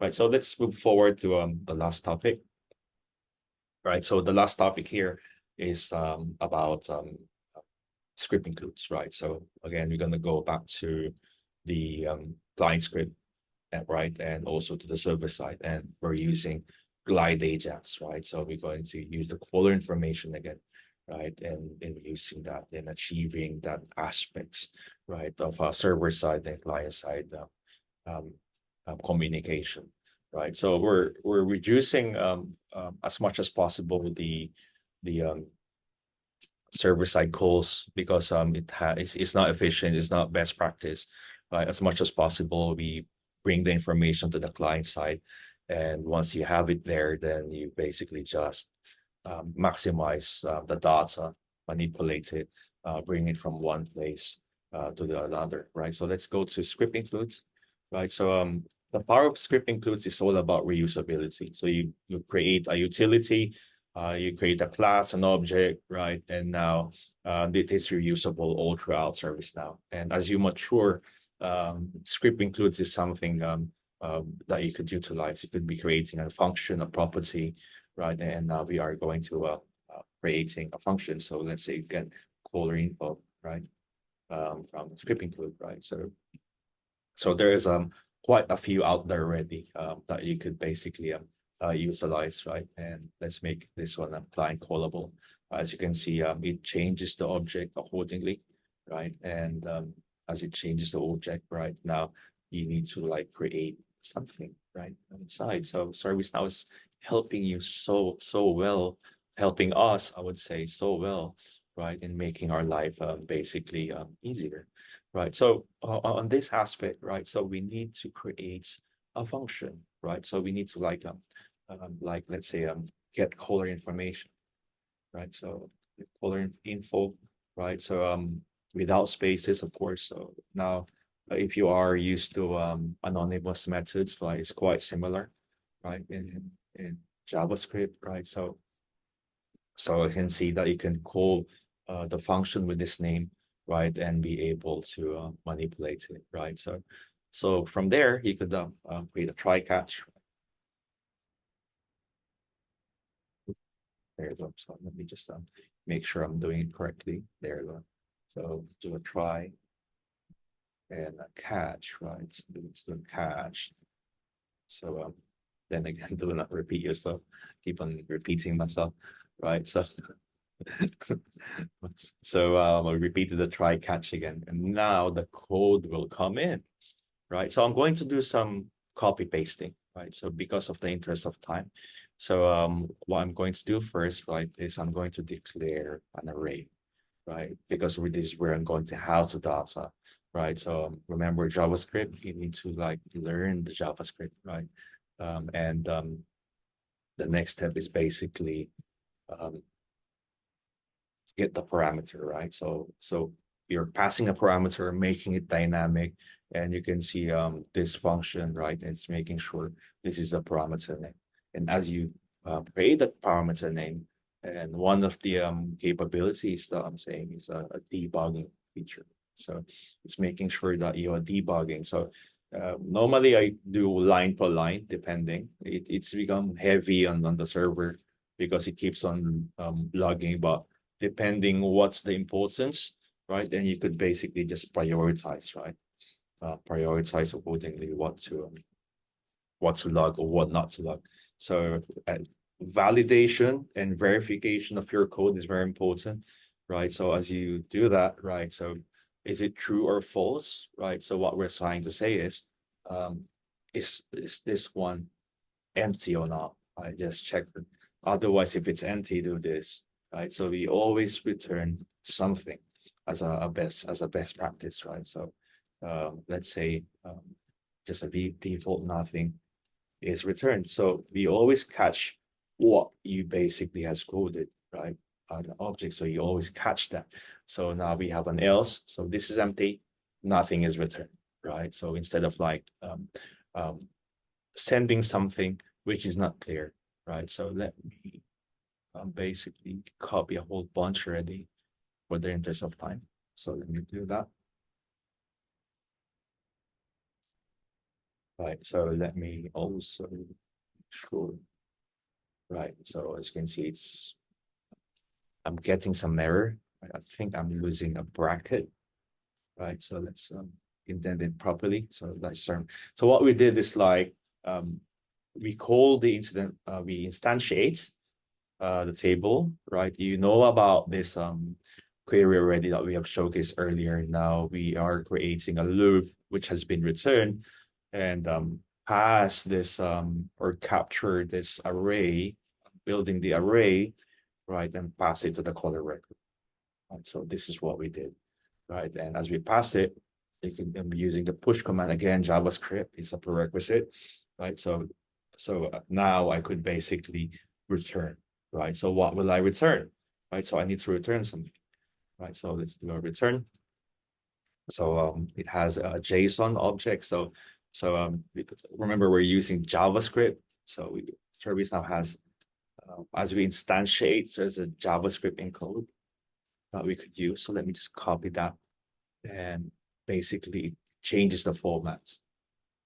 right? So let's move forward to the last topic, right? So the last topic here is about script includes, right? So again, we're going to go back to the client script, right? And also to the server side, and we're using glide AJAX, right? So we're going to use the caller information again, right? And using that and achieving that aspects, right, of our server side and client side um, communication, right? So we're reducing as much as possible the server side calls, because it's not efficient, it's not best practice, right? As much as possible, we bring the information to the client side, and once you have it there, then you basically just maximize the data, manipulate it, bring it from one place to the another, right? So let's go to script includes, right? So the power of script includes is all about reusability. So you create a utility, you create a class, an object, right? And now it is reusable all throughout ServiceNow. And as you mature, script includes is something that you could utilize. You could be creating a function, a property, right? And now we are going to creating a function. So let's say you get caller info, right? From the script include, right? So there is quite a few out there already that you could basically utilize, right? And let's make this one client callable. As you can see, it changes the object accordingly, right? And as it changes the object, right, now you need to like create something, right, inside. So ServiceNow is helping you so well, helping us, I would say, so well, right, in making our life basically easier, right? So on this aspect, right, so we need to create a function, right? So we need to like let's say get caller information, right? So caller info, right? So without spaces, of course. So now if you are used to anonymous methods, like it's quite similar, right, in JavaScript, right? So you can see that you can call the function with this name, right, and be able to manipulate it, right? So from there, you could create a try catch. There you go. So let me just make sure I'm doing it correctly. There you go. So do a try and a catch, right? So let's do a catch. So then again, do not repeat yourself. Keep on repeating myself, right? So so I repeated the try catch again, and now the code will come in, right? So I'm going to do some copy pasting, right? So because of the interest of time. So what I'm going to do first, right, is I'm going to declare an array, right? Because with this, where I'm going to house the data, right? So remember JavaScript, you need to like learn the JavaScript, right? And the next step is basically um, get the parameter, right? So you're passing a parameter, making it dynamic, and you can see this function, right? It's making sure this is the parameter name. And as you create that parameter name, and one of the capabilities that I'm saying is a debugging feature. So it's making sure that you are debugging. So normally I do line per line, depending. It's become heavy on the server because it keeps on logging, but depending what's the importance, right? Then you could basically just prioritize, right? Prioritize accordingly what to log or what not to log. So validation and verification of your code is very important, right? So as you do that, right? So is it true or false, right? So what we're trying to say um, is this one empty or not? I just check it. Otherwise, if it's empty, do this, right? So we always return something as a best practice, right? So let's say just a default nothing is returned. So we always catch what you basically has coded, right? The object. So you always catch that. So now we have an else. So this is empty, nothing is returned, right? So instead of like sending something which is not clear, right? So let me basically copy a whole bunch already for the interest of time. So let me do that. right? So let me also sure, right? So as you can see, I'm getting some error. I think I'm losing a bracket, right? So let's indent it properly. So let's start. So what we did is like we call the incident, we instantiate the table, right? You know about this query already that we have showcased earlier. Now we are creating a loop which has been returned and pass this or capture this array, building the array, right, and pass it to the caller record. Right? So this is what we did, right? And as we pass it, you can be using the push command again. JavaScript is a prerequisite, right? So now I could basically return, right? So what will I return, right? So I need to return something, right? So let's do a return. So it has a JSON object. So remember we're using JavaScript. So ServiceNow has as we instantiate, so there's a JavaScript encode that we could use. So let me just copy that, and basically it changes the formats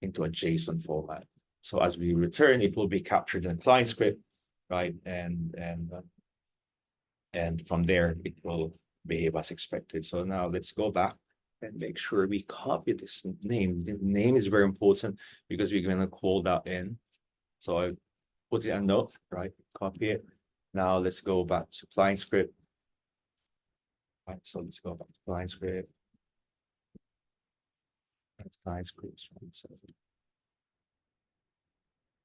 into a JSON format. So as we return, it will be captured in the client script, right? And from there it will behave as expected. So now let's go back and make sure we copy this name. The name is very important because we're going to call that in. So I put it a note, right? Copy it. Now let's go back to client script. Right, so let's go back to client script. Client scripts.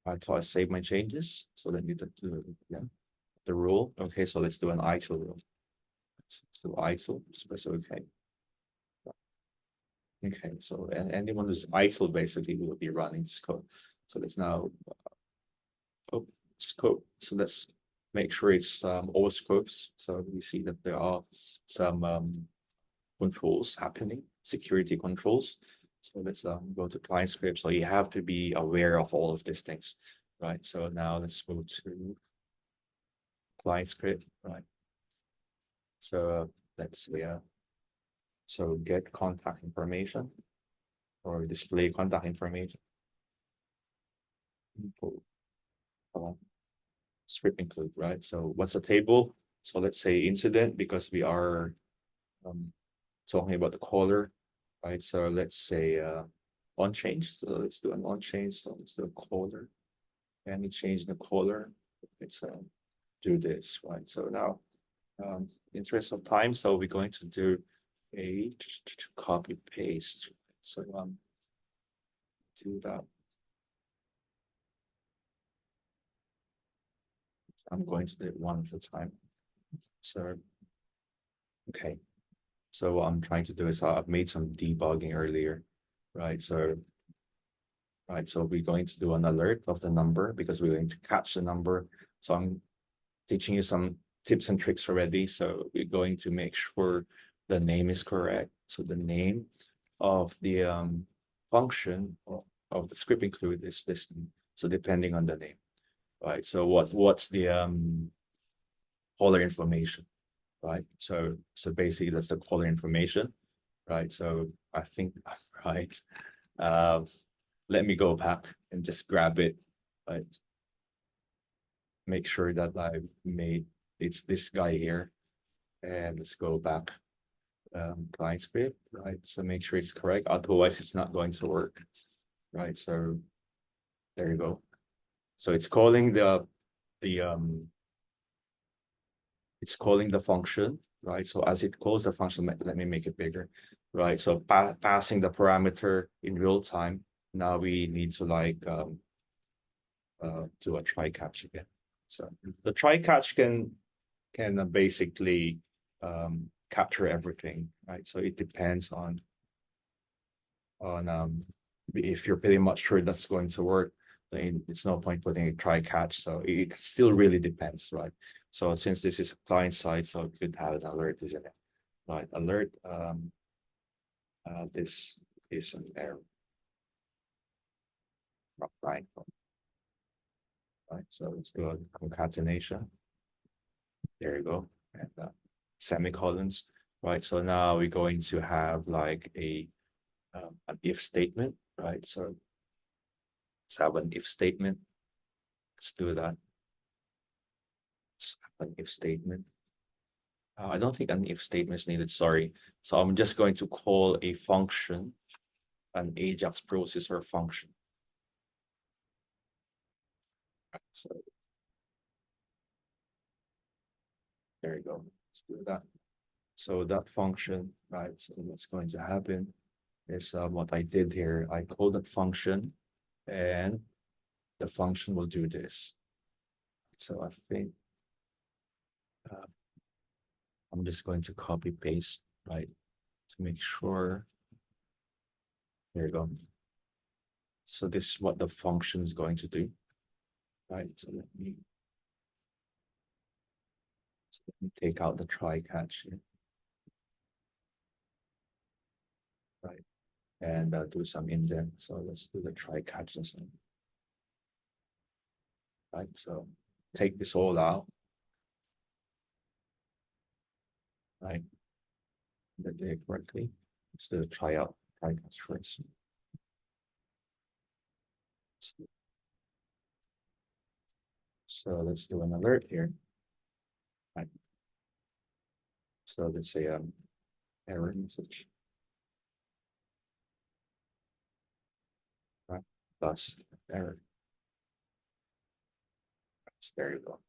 Right, so I save my changes. So let me do the rule. Okay, so let's do an ITIL rule. Let's do ITIL. Okay. Okay, so anyone who's ITIL basically will be running this code. So let's now scope. So let's make sure it's all scopes. So we see that there are some controls happening, security controls. So let's go to client script. So you have to be aware of all of these things, right? So now let's go to client script, right? So let's see, so get contact information or display contact information. Script include, right? So what's a table? So let's say incident because we are talking about the caller, right? So let's say on change. So let's do an on change. So let's do a caller. Any change in the caller. Let's do this, right? So now, interest of time, so we're going to do a copy paste. So do that. I'm going to do it one at a time. So okay. So what I'm trying to do is I've made some debugging earlier, right? So we're going to do an alert of the number because we're going to catch the number. So I'm teaching you some tips and tricks already. So we're going to make sure the name is correct. So the name of the function of the script include is this. So depending on the name, right? So what's the caller information, right? So basically that's the caller information, right? So I think right. Let me go back and just grab it, right? Make sure that I made it's this guy here, and let's go back. Client script, right? So make sure it's correct, otherwise it's not going to work, right? So there you go. So it's calling the it's calling the function, right? So as it calls the function, let me make it bigger, right? So passing the parameter in real time. Now we need to like do a try catch again. So the try catch can basically capture everything, right? So it depends on if you're pretty much sure that's going to work, then it's no point putting a try catch. So it still really depends, right? So since this is a client side, so it could have an alert, isn't it? Right, alert. This is an error. Right. Right. So let's do a concatenation. There you go. And semicolons. Right. So now we're going to have like an if statement, right? So Let's have an if statement. Let's do that. Let's have an if statement. I don't think an if statement is needed, sorry. So I'm just going to call a function an AJAX processor function. So there you go. Let's do that. So that function, right? So what's going to happen is what I did here. I called that function, and the function will do this. So I think I'm just going to copy paste, right, to make sure. There you go. So this is what the function is going to do, right? So let me take out the try catch here, right? And do some indent. So let's do the try catch this one, right? So take this all out, right? That did it correctly. Let's do a try catch first. So let's do an alert here, right? So let's say error message, right? Plus error. There you go.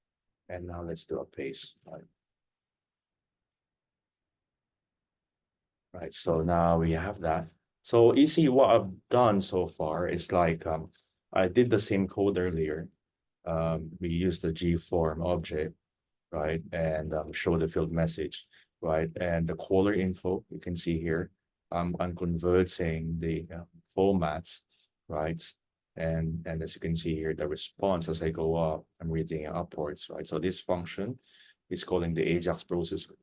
And now let's do a paste, right? Right, so now we have that. So you see what I've done so far is like I did the same code earlier. We used the gform object, right, and show the field message, right, and the caller info you can see here. I'm converting the formats, right, and as you can see here, the response as I go up, I'm reading it upwards, right. So this function is calling the AJAX processor,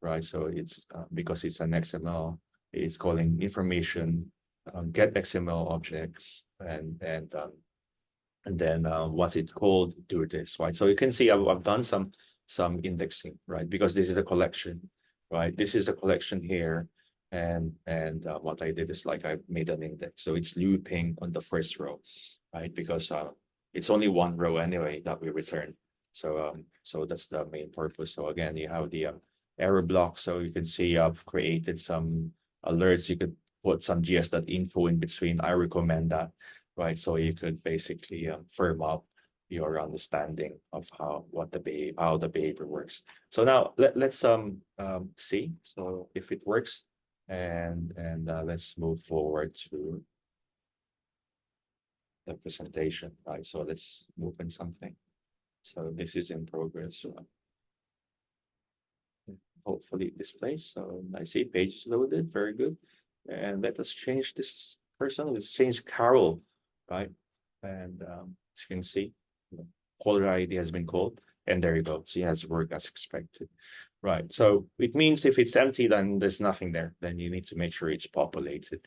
right. So it's because it's an XML, it's calling information get XML object, and then what's it called, do this, right. So you can see I've done some indexing, right, because this is a collection, right. This is a collection here, and what I did is like I made an index, so it's looping on the first row, right, because it's only one row anyway that we return. So so that's the main purpose. So again, you have the error block, so you can see I've created some alerts. You could put some gs.info in between. I recommend that, right? So you could basically firm up your understanding of how the behavior works. So now let's see so if it works, and let's move forward to the presentation, right? So let's open something. So this is in progress. So hopefully it displays. So I see page loaded, very good. And let us change this person. Let's change Carol, right? And as you can see, caller ID has been called, and there you go. She has worked as expected, right? So it means if it's empty, then there's nothing there. Then you need to make sure it's populated.